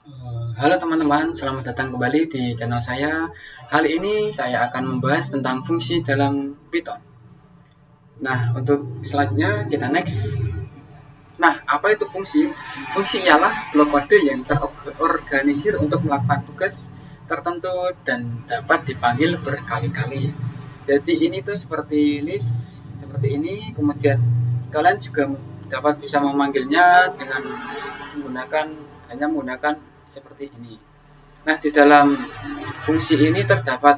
Halo teman-teman, selamat datang kembali di channel saya. Kali ini saya akan membahas tentang fungsi dalam Python. Nah, untuk selanjutnya kita next. Nah, apa itu fungsi? Fungsi ialah blok kode yang terorganisir untuk melakukan tugas tertentu dan dapat dipanggil berkali-kali. Jadi ini tuh seperti list, seperti ini. Kemudian kalian juga dapat bisa memanggilnya dengan menggunakan menggunakan seperti ini. Nah, di dalam fungsi ini terdapat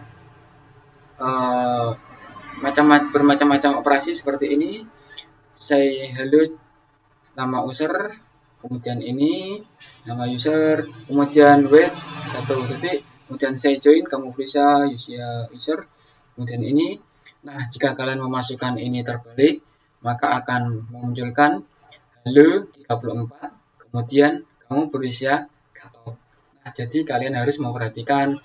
eh, bermacam-macam operasi seperti ini. Say hello nama user, kemudian ini nama user, kemudian wait satu detik, kemudian say join kamu bisa user, kemudian ini. Nah, jika kalian memasukkan ini terbalik, maka akan memunculkan halo 34, kemudian kamu berusia gatot. Nah, jadi kalian harus memperhatikan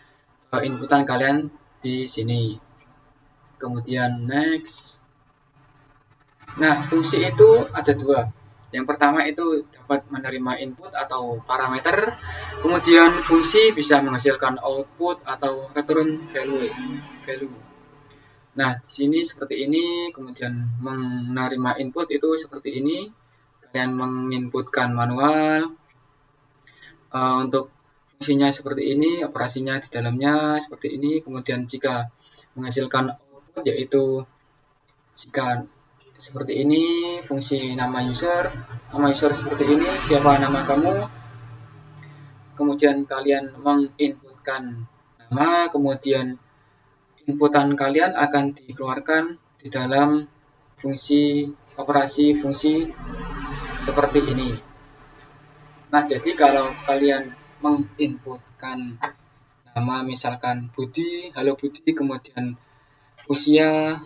inputan kalian di sini. Kemudian next. Nah, fungsi itu ada dua. Yang pertama itu dapat menerima input atau parameter. Kemudian fungsi bisa menghasilkan output atau return value. Nah, di sini seperti ini. Kemudian menerima input itu seperti ini. Kalian menginputkan manual. Untuk fungsinya seperti ini, operasinya di dalamnya seperti ini. Kemudian jika menghasilkan output yaitu jika seperti ini fungsi nama user seperti ini, siapa nama kamu, kemudian kalian menginputkan nama, kemudian inputan kalian akan dikeluarkan di dalam fungsi operasi fungsi seperti ini. Nah, jadi kalau kalian menginputkan nama misalkan Budi, halo Budi, kemudian usia,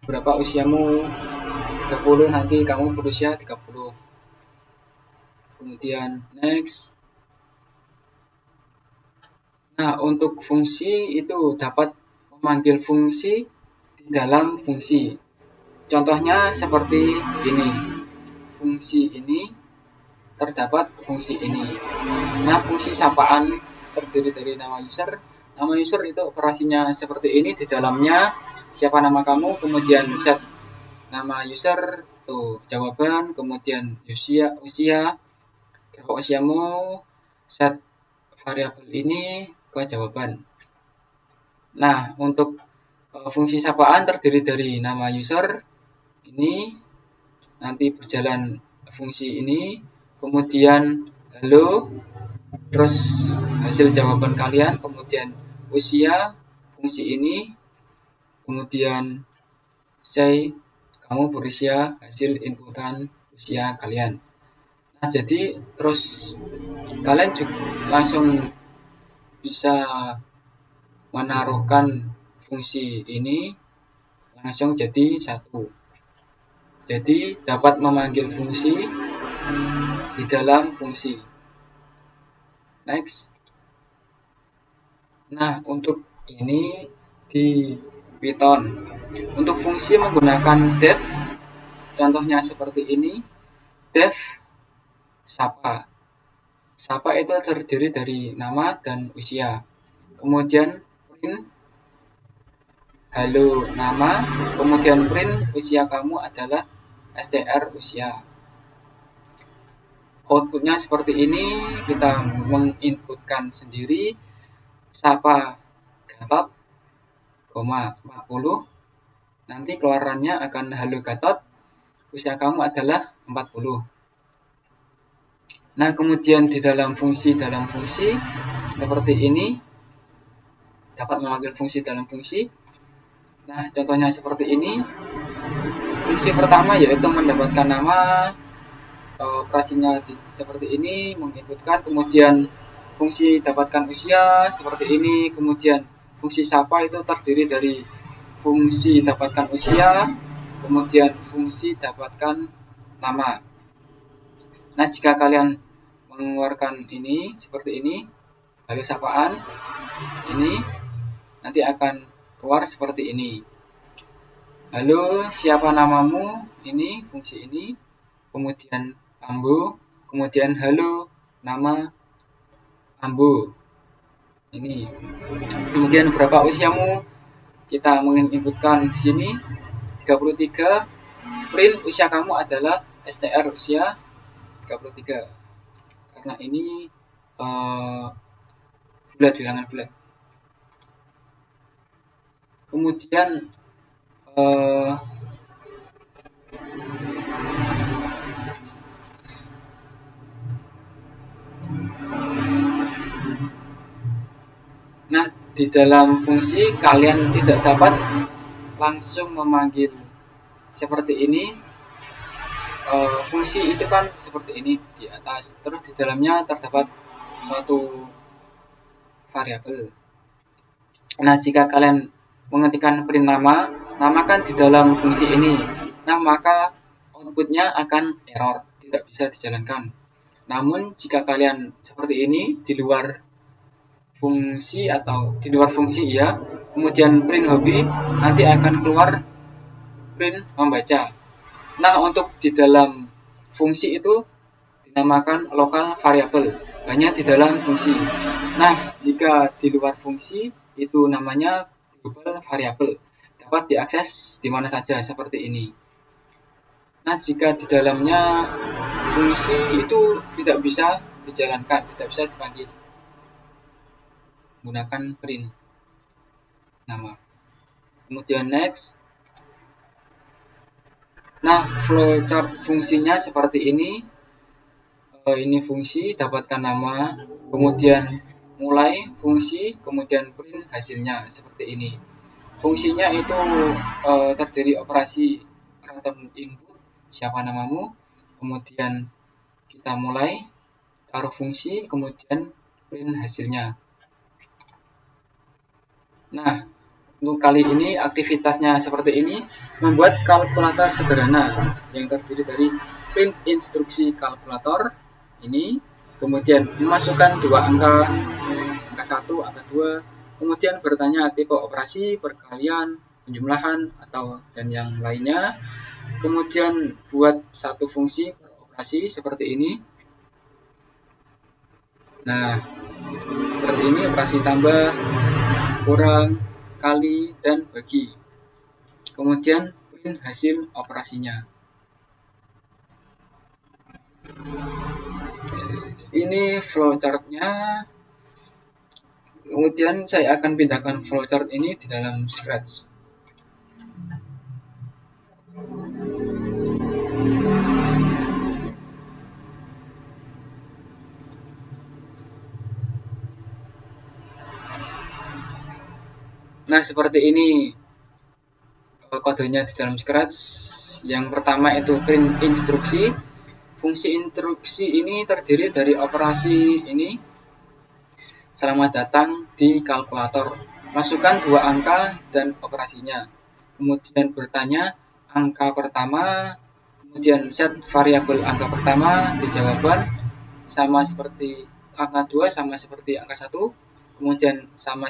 berapa usiamu, 30, nanti kamu berusia 30. Kemudian next. Nah, untuk fungsi itu dapat memanggil fungsi di dalam fungsi. Contohnya seperti ini. Fungsi ini terdapat fungsi ini. Nah, fungsi sapaan terdiri dari nama user. Nama user itu operasinya seperti ini, di dalamnya siapa nama kamu, kemudian set nama user tuh jawaban, kemudian usia berapa usiamu, set variabel ini ke jawaban. Nah, untuk fungsi sapaan terdiri dari nama user ini, nanti berjalan fungsi ini, kemudian halo, terus hasil jawaban kalian, kemudian usia fungsi ini, kemudian say kamu berusia, hasil inputan usia kalian. Nah, jadi terus kalian juga langsung bisa menaruhkan fungsi ini langsung jadi satu. Jadi dapat memanggil fungsi di dalam fungsi. Next. Nah, untuk ini di Python. Untuk fungsi menggunakan def, contohnya seperti ini. Def sapa. Sapa itu terdiri dari nama dan usia. Kemudian print halo nama, kemudian print usia kamu adalah str usia. Outputnya seperti ini, kita menginputkan sendiri sapa gatot, 40. Nanti keluarannya akan halo gatot, usia kamu adalah 40. Nah, kemudian di dalam fungsi seperti ini, dapat memanggil fungsi dalam fungsi. Nah, contohnya seperti ini. Fungsi pertama yaitu mendapatkan nama, operasinya seperti ini, menginputkan, kemudian fungsi dapatkan usia seperti ini, kemudian fungsi sapa itu terdiri dari fungsi dapatkan usia, kemudian fungsi dapatkan nama. Nah, jika kalian mengeluarkan ini seperti ini, halo sapaan ini, nanti akan keluar seperti ini. Halo, siapa namamu? Ini fungsi ini, kemudian ambo, kemudian halo nama Ambo. Ini. Kemudian berapa usiamu? Kita menginputkan di sini 33. Print usia kamu adalah STR usia 33. Karena ini bulat, bilangan bulat. Kemudian nah, di dalam fungsi kalian tidak dapat langsung memanggil seperti ini. Fungsi itu kan seperti ini di atas, terus di dalamnya terdapat suatu variabel. Nah, jika kalian mengetikkan print nama kan di dalam fungsi ini. Nah, maka outputnya akan error, tidak bisa dijalankan. Namun, jika kalian seperti ini di luar fungsi atau di luar fungsi ya, kemudian print hobby, nanti akan keluar print membaca. Nah, untuk di dalam fungsi itu dinamakan lokal variabel, hanya di dalam fungsi. Nah, jika di luar fungsi itu namanya global variabel, dapat diakses di mana saja seperti ini. Nah, jika di dalamnya fungsi itu tidak bisa dijalankan, tidak bisa dipanggil menggunakan print nama. Kemudian next. Nah, flowchart fungsinya seperti ini. Ini fungsi, dapatkan nama, kemudian mulai fungsi, kemudian print hasilnya seperti ini. Fungsinya itu terdiri operasi return input, siapa namamu, kemudian kita mulai, taruh fungsi, kemudian print hasilnya. Nah, untuk kali ini aktivitasnya seperti ini, membuat kalkulator sederhana yang terdiri dari print instruksi kalkulator ini, kemudian memasukkan dua angka 1, angka 2, kemudian bertanya tipe operasi, perkalian, penjumlahan, atau dan yang lainnya, kemudian buat satu fungsi per operasi seperti ini. Nah, seperti ini operasi tambah, kurang, kali, dan bagi. Kemudian print hasil operasinya. Ini flowchart-nya. Kemudian saya akan pindahkan flowchart ini di dalam Scratch. Nah, seperti ini kodenya di dalam Scratch. Yang pertama itu print instruksi. Fungsi instruksi ini terdiri dari operasi ini. Selamat datang di kalkulator. Masukkan dua angka dan operasinya. Kemudian bertanya angka pertama, kemudian set variabel angka pertama di jawaban sama seperti angka 2 sama seperti angka 1. Kemudian sama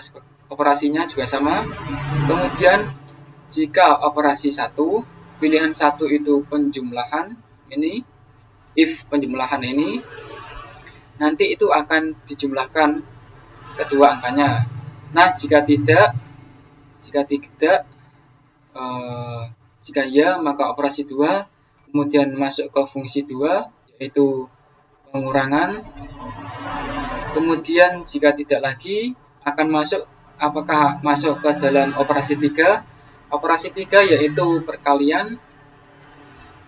operasinya juga sama. Kemudian jika operasi 1, pilihan 1 itu penjumlahan ini, if penjumlahan ini, nanti itu akan dijumlahkan kedua angkanya. Nah, jika ya, maka operasi 2 kemudian masuk ke fungsi 2, yaitu pengurangan. Kemudian jika tidak lagi akan apakah masuk ke dalam operasi 3? Operasi 3 yaitu perkalian.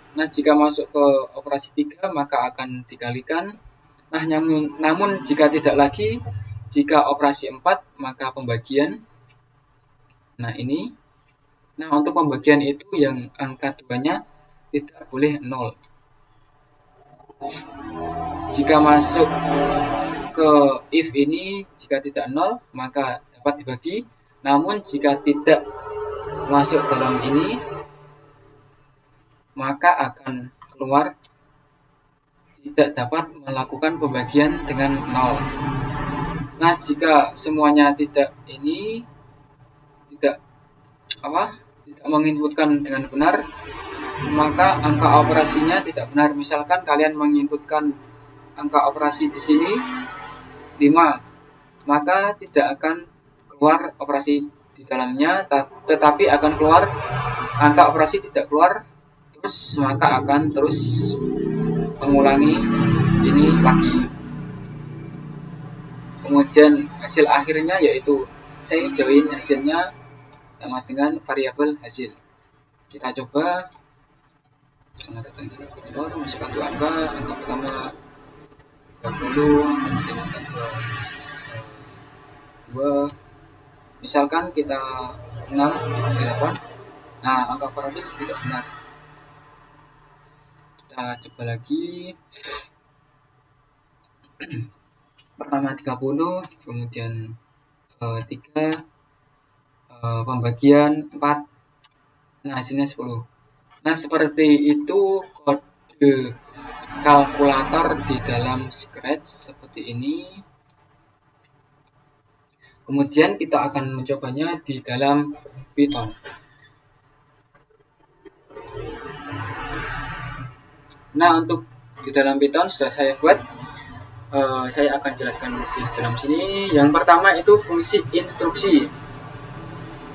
Nah, jika masuk ke operasi 3 maka akan dikalikan. Nah, namun jika tidak lagi, jika operasi 4 maka pembagian. Nah, ini. Nah, untuk pembagian itu yang angka 2-nya tidak boleh 0. Jika masuk ke if ini, jika tidak 0 maka dapat dibagi. Namun jika tidak masuk dalam ini maka akan keluar tidak dapat melakukan pembagian dengan 0. Nah, jika semuanya tidak menginputkan dengan benar, maka angka operasinya tidak benar. Misalkan kalian menginputkan angka operasi di sini 5, maka tidak akan keluar operasi di dalamnya, tetapi akan keluar angka operasi tidak keluar terus, maka akan terus mengulangi ini lagi. Kemudian hasil akhirnya yaitu saya join hasilnya sama dengan variabel hasil. Kita coba sama datang di kalkulator, masukkan dua angka pertama 30, kemudian angka kedua misalkan kita 6, 8. Nah, angka operasi tidak benar. Kita coba lagi. Pertama 30, kemudian 3, pembagian 4. Nah, hasilnya 10. Nah, seperti itu kode kalkulator di dalam Scratch seperti ini. Kemudian kita akan mencobanya di dalam Python. Nah, untuk di dalam Python sudah saya buat. Saya akan jelaskan di dalam sini. Yang pertama itu fungsi instruksi.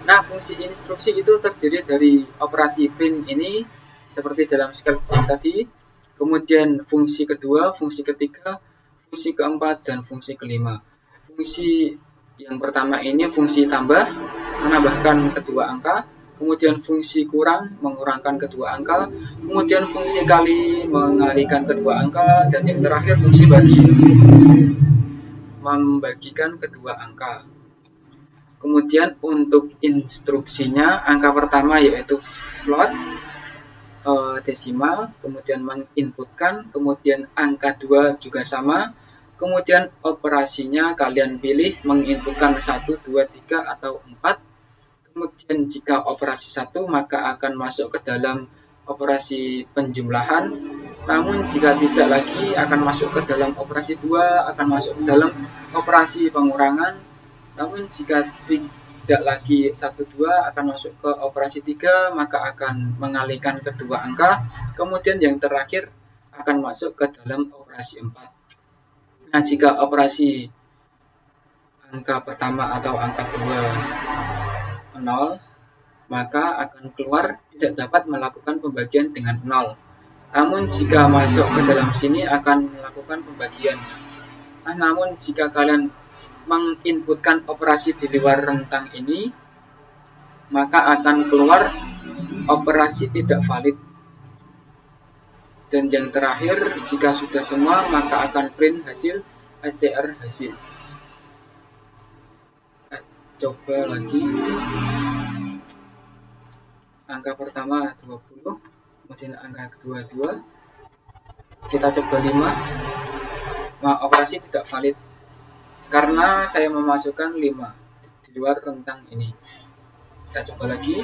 Nah, fungsi instruksi itu terdiri dari operasi print ini seperti dalam Scratch yang tadi. Kemudian fungsi kedua, fungsi ketiga, fungsi keempat, dan fungsi kelima. Fungsi yang pertama ini fungsi tambah, menambahkan kedua angka. Kemudian fungsi kurang, mengurangkan kedua angka. Kemudian fungsi kali, mengalikan kedua angka. Dan yang terakhir fungsi bagi, membagikan kedua angka. Kemudian untuk instruksinya, angka pertama yaitu float, desimal, kemudian menginputkan, kemudian angka 2 juga sama. Kemudian operasinya kalian pilih menginputkan 1, 2, 3, atau 4. Kemudian jika operasi 1 maka akan masuk ke dalam operasi penjumlahan. Namun jika tidak lagi akan masuk ke dalam operasi 2, akan masuk ke dalam operasi pengurangan. Namun jika tidak lagi 1, 2 akan masuk ke operasi 3, maka akan mengalihkan kedua angka. Kemudian yang terakhir akan masuk ke dalam operasi 4. Nah, jika operasi angka pertama atau angka 2 0, maka akan keluar tidak dapat melakukan pembagian dengan 0. Namun jika masuk ke dalam sini akan melakukan pembagian. Nah, namun jika kalian menginputkan operasi di luar rentang ini, maka akan keluar operasi tidak valid. Dan yang terakhir, jika sudah semua, maka akan print hasil str hasil. Coba lagi. Angka pertama 20, kemudian angka kedua 2. Kita coba 5. Nah, operasi tidak valid karena saya memasukkan 5 di luar rentang ini. Kita coba lagi.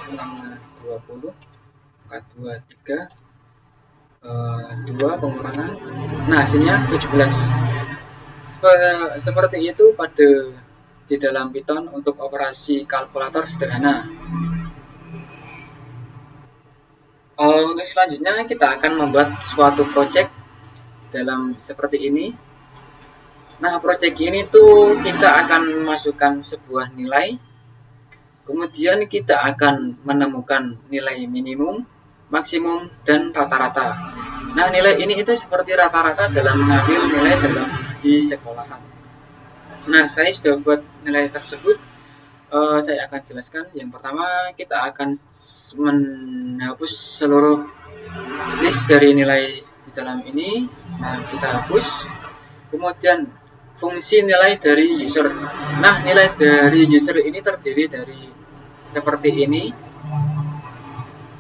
Pertama 20, angka 2, 3, 2 pengurangan. Nah, hasilnya 17. Seperti itu pada di dalam Python untuk operasi kalkulator sederhana. Untuk selanjutnya kita akan membuat suatu project di dalam seperti ini. Nah, project ini tuh kita akan masukkan sebuah nilai. Kemudian kita akan menemukan nilai minimum, maksimum, dan rata-rata. Nah, nilai ini itu seperti rata-rata dalam mengambil nilai dalam di sekolahan. Nah, saya sudah buat nilai tersebut. Saya akan jelaskan. Yang pertama, kita akan menghapus seluruh list dari nilai di dalam ini. Nah, kita hapus. Kemudian fungsi nilai dari user. Nah, nilai dari user ini terdiri dari seperti ini.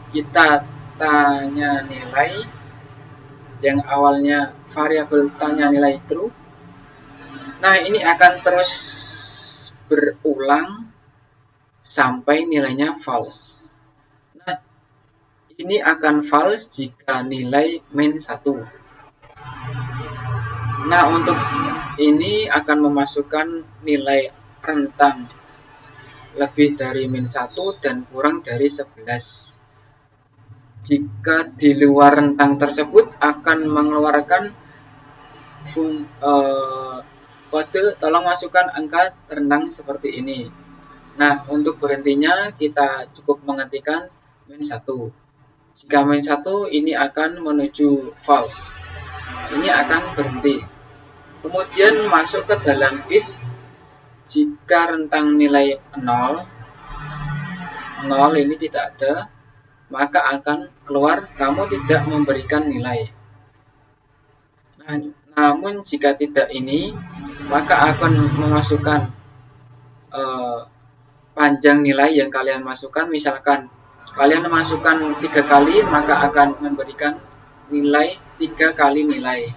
Kita tanya nilai yang awalnya variabel tanya nilai true. Nah, ini akan terus berulang sampai nilainya false. Nah, ini akan false jika nilai min 1. Nah, untuk ini akan memasukkan nilai rentang lebih dari min 1 dan kurang dari 11. Jika di luar rentang tersebut akan mengeluarkan kode tolong masukkan angka terendah seperti ini. Nah, untuk berhentinya kita cukup mengetikkan -1. Jika -1 ini akan menuju false. Ini akan berhenti. Kemudian masuk ke dalam if. Jika rentang nilai 0 ini tidak ada, maka akan keluar kamu tidak memberikan nilai. Nah, namun jika tidak ini, maka akan memasukkan panjang nilai yang kalian masukkan. Misalkan kalian masukkan 3 kali, maka akan memberikan nilai 3 kali nilai.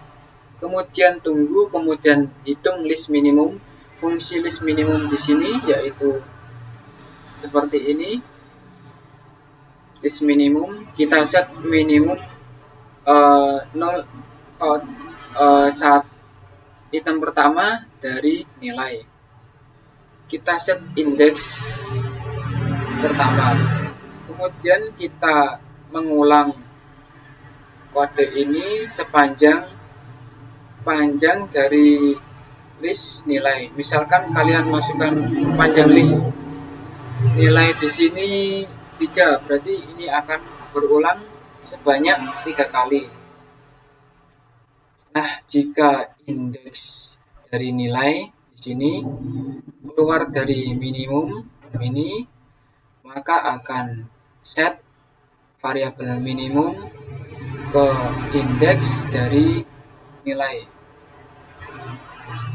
Kemudian tunggu, kemudian hitung list minimum. Fungsi list minimum di sini yaitu seperti ini. List minimum kita set minimum 1 item pertama dari nilai. Kita set indeks pertama. Kemudian kita mengulang kode ini sepanjang dari list nilai. Misalkan kalian masukkan panjang list nilai di sini 3, berarti ini akan berulang sebanyak 3 kali. Nah, jika indeks dari nilai di sini keluar dari minimum ini, maka akan set variabel minimum ke indeks dari nilai.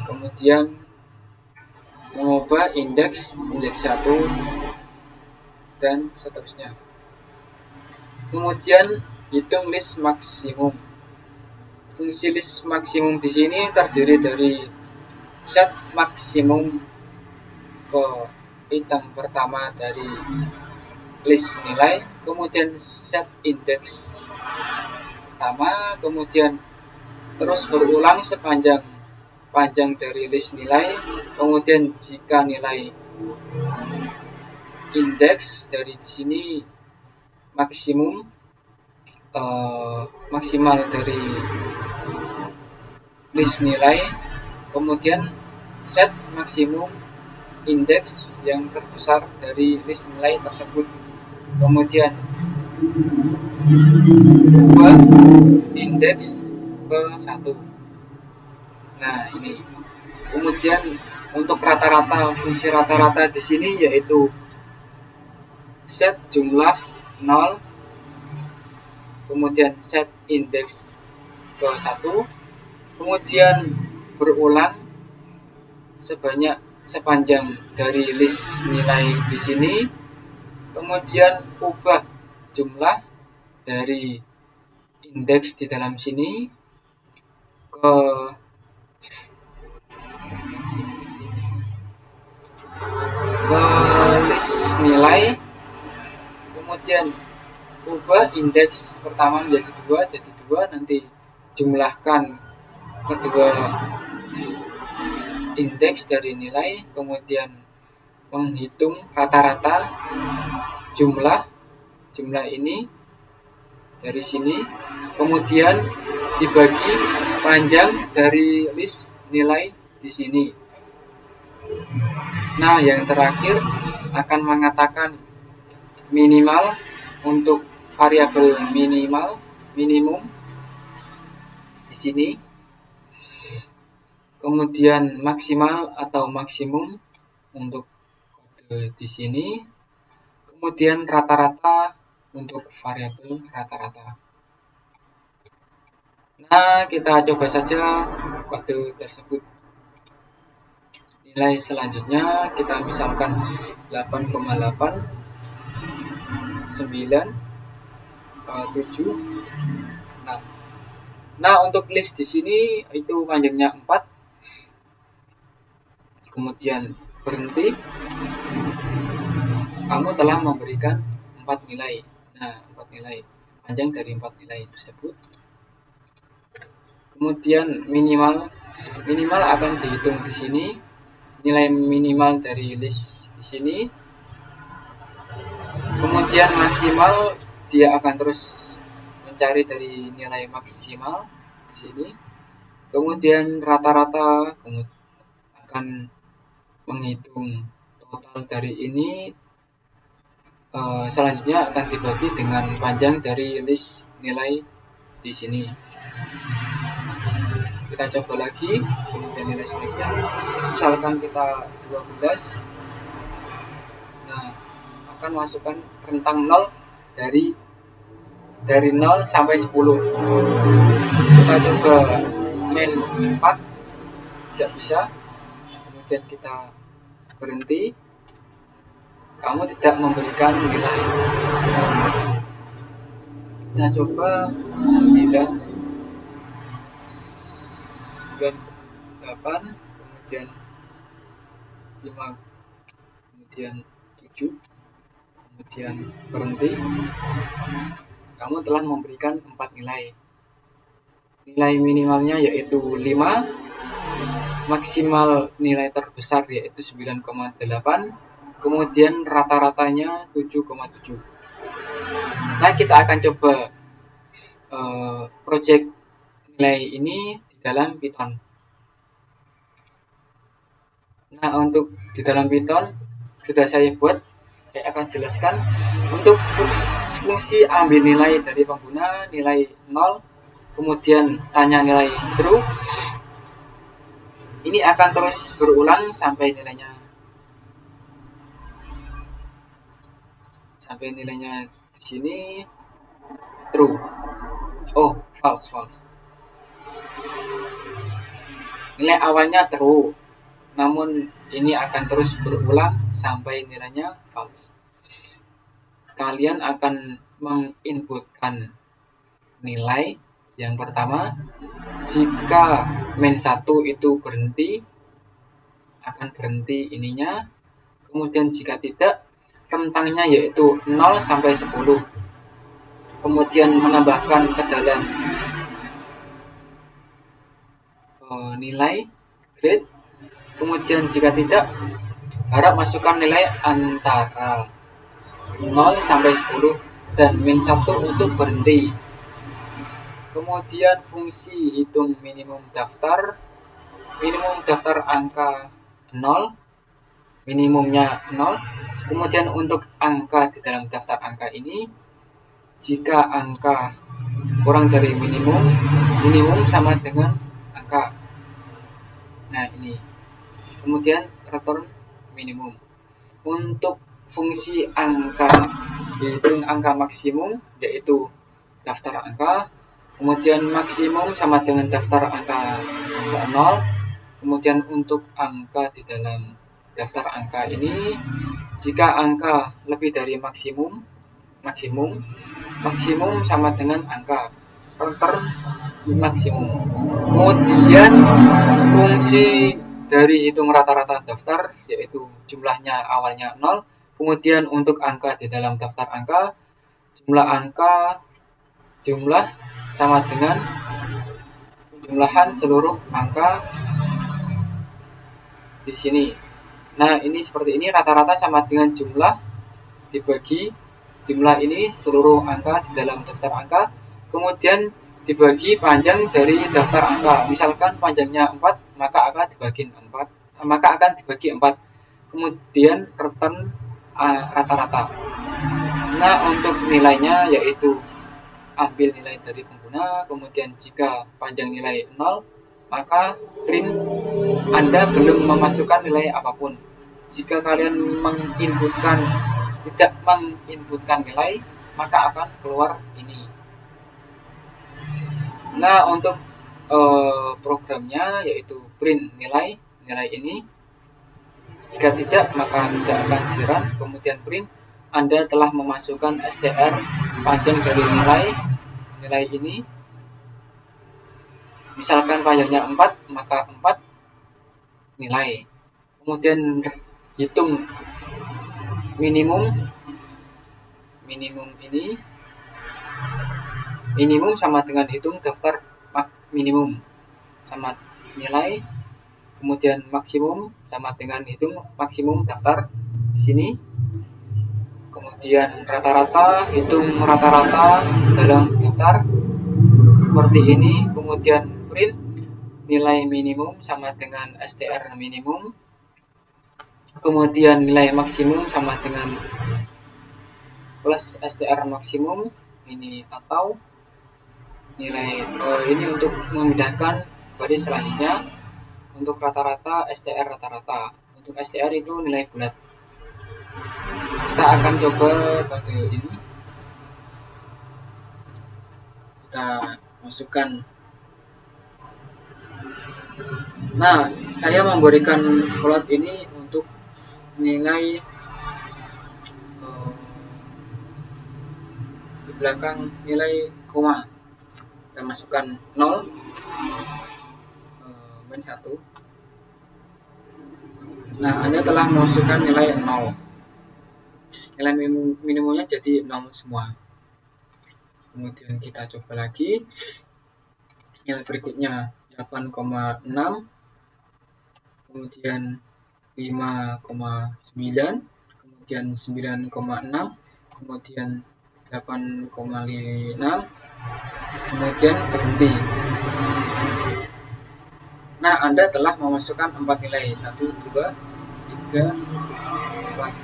Kemudian mengubah indeks menjadi 1 dan seterusnya. Kemudian hitung list maksimum. Fungsi list maksimum di sini terdiri dari set maksimum ke item pertama dari list nilai, kemudian set indeks pertama, kemudian terus berulang sepanjang dari list nilai. Kemudian jika nilai indeks dari di sini maksimal dari list nilai, kemudian set maksimum indeks yang terbesar dari list nilai tersebut, kemudian ubah indeks ke 1. Nah, ini. Kemudian untuk rata-rata, fungsi rata-rata di sini yaitu set jumlah 0, kemudian set indeks ke 1, kemudian berulang sepanjang dari list nilai di sini, kemudian ubah jumlah dari indeks di dalam sini ke list nilai, kemudian ubah indeks pertama menjadi 2, nanti jumlahkan kedua indeks dari nilai, kemudian menghitung rata-rata jumlah ini dari sini, kemudian dibagi panjang dari list nilai di sini. Nah, yang terakhir akan mengatakan minimal untuk variabel minimum di sini, kemudian maksimal atau maksimum untuk kode di sini, kemudian rata-rata untuk variabel rata-rata. Nah, kita coba saja kode tersebut. Nilai selanjutnya kita misalkan 8,8, 9, 7, 6. Nah, untuk list di sini itu panjangnya 4. Kemudian berhenti. Kamu telah memberikan 4 nilai. Nah, 4 nilai. Panjang dari 4 nilai tersebut. Kemudian minimal akan dihitung di sini. Nilai minimal dari list di sini. Kemudian maksimal dia akan terus mencari dari nilai maksimal di sini. kemudian rata-rata akan menghitung total dari ini. Selanjutnya akan dibagi dengan panjang dari list nilai di sini. Kita coba lagi, kemudian nilai selanjutnya misalkan kita 12. Nah, akan masukkan rentang 0 dari 0 sampai 10. Kita coba main 4, tidak bisa. Kemudian kita berhenti, kamu tidak memberikan nilai. Kita coba 9, 8, kemudian 5, kemudian 7, kemudian berhenti. Kamu telah memberikan 4 nilai. Nilai minimalnya yaitu 5, maksimal nilai terbesar yaitu 9,8, kemudian rata-ratanya 7,7. Nah, kita akan coba project nilai ini di dalam Python. Nah, untuk di dalam Python sudah saya buat. Saya akan jelaskan untuk fungsi ambil nilai dari pengguna, nilai 0, kemudian tanya nilai true. Ini akan terus berulang sampai nilainya di sini true. Oh, false. Nilai awalnya true, namun ini akan terus berulang sampai nilainya false. Kalian akan menginputkan nilai yang pertama. Jika -1 itu berhenti, akan berhenti ininya. Kemudian jika tidak, rentangnya yaitu 0 sampai 10. Kemudian menambahkan ke dalam nilai grade. Kemudian jika tidak, harap masukkan nilai antara 0 sampai 10 dan -1 untuk berhenti. Kemudian fungsi hitung minimum daftar angka 0, minimumnya 0. Kemudian untuk angka di dalam daftar angka ini, jika angka kurang dari minimum sama dengan angka. Nah, ini. Kemudian return minimum. Untuk fungsi angka, hitung angka maksimum yaitu daftar angka. Kemudian maksimum sama dengan daftar angka 0. Kemudian untuk angka di dalam daftar angka ini, jika angka lebih dari maksimum sama dengan angka, return maksimum. Kemudian fungsi dari hitung rata-rata daftar yaitu jumlahnya awalnya 0. Kemudian untuk angka di dalam daftar angka, jumlah sama dengan jumlahan seluruh angka di sini. Nah, ini seperti ini, rata-rata sama dengan jumlah dibagi jumlah ini seluruh angka di dalam daftar angka, kemudian dibagi panjang dari daftar angka. Misalkan panjangnya 4, maka akan dibagi 4. Kemudian return rata-rata. Nah, untuk nilainya yaitu ambil nilai dari pengguna, kemudian jika panjang nilai 0, maka print Anda belum memasukkan nilai apapun. Jika kalian tidak menginputkan nilai, maka akan keluar ini. Nah, untuk programnya yaitu print nilai ini. Jika tidak, maka tidak akan di-run. Kemudian print Anda telah memasukkan str panjang dari nilai ini. Misalkan panjangnya 4, maka 4 nilai. Kemudian hitung minimum ini. Minimum sama dengan hitung daftar minimum sama nilai. Kemudian maksimum sama dengan hitung maksimum daftar di sini. Kemudian rata-rata, hitung rata-rata dalam daftar seperti ini. Kemudian print nilai minimum sama dengan STR minimum, kemudian nilai maksimum sama dengan plus STR maksimum ini, atau nilai ini untuk memudahkan baris selanjutnya. Untuk rata-rata STR rata-rata, untuk STR itu nilai bulat. Kita akan coba kode ini, kita masukkan. Nah, saya memberikan plot ini untuk nilai di belakang nilai koma. Kita masukkan 0 min 1. Nah, Anda telah memasukkan nilai 0. Nilai minimumnya jadi 0 semua. Kemudian kita coba lagi. Nilai berikutnya 8,6, kemudian 5,9, kemudian 9,6, kemudian 8,6, kemudian berhenti. Nah, Anda telah memasukkan 4 nilai, 1, 2, 3, 4.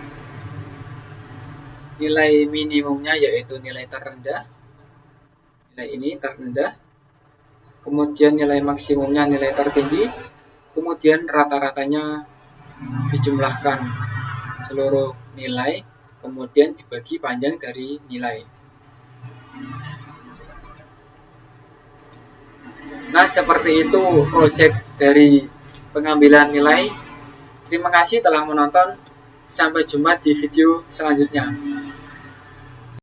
Nilai minimumnya yaitu nilai terendah, nilai ini terendah, kemudian nilai maksimumnya nilai tertinggi, kemudian rata-ratanya dijumlahkan seluruh nilai, kemudian dibagi panjang dari nilai. Nah, seperti itu project dari pengambilan nilai. Terima kasih telah menonton. Sampai jumpa di video selanjutnya.